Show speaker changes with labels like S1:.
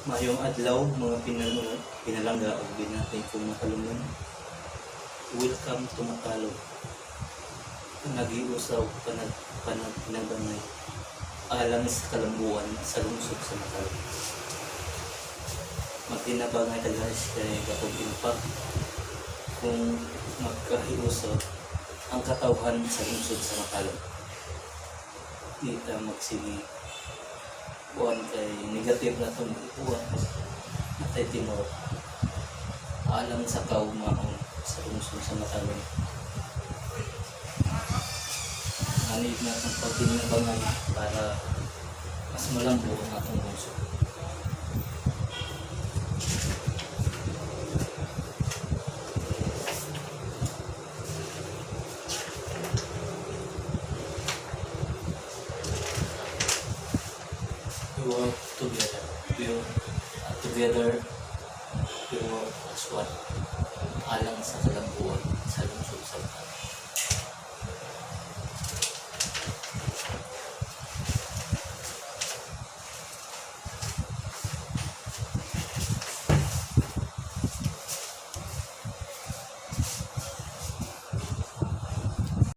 S1: Mayong adlaw, mga pinalangga o binatay kong makalungan. Welcome to Makalog. Nag-iusaw, pinagbanay. Alang sa kalambuan sa lungsod sa Makalog. Magtinabangay tagaris kay katong impact kung magkahiusaw ang katawhan sa lungsod sa Makalog. Kita magsigi buwan kay negative na itong buwan at timor alang sa kaumaon sa lungsod sa Makalog. Hanip na itong pagtinabangan para mas malambo ang atong lungsod. We work together. We work as one. Alang sa kalambuan sa lungsod sa Makalog.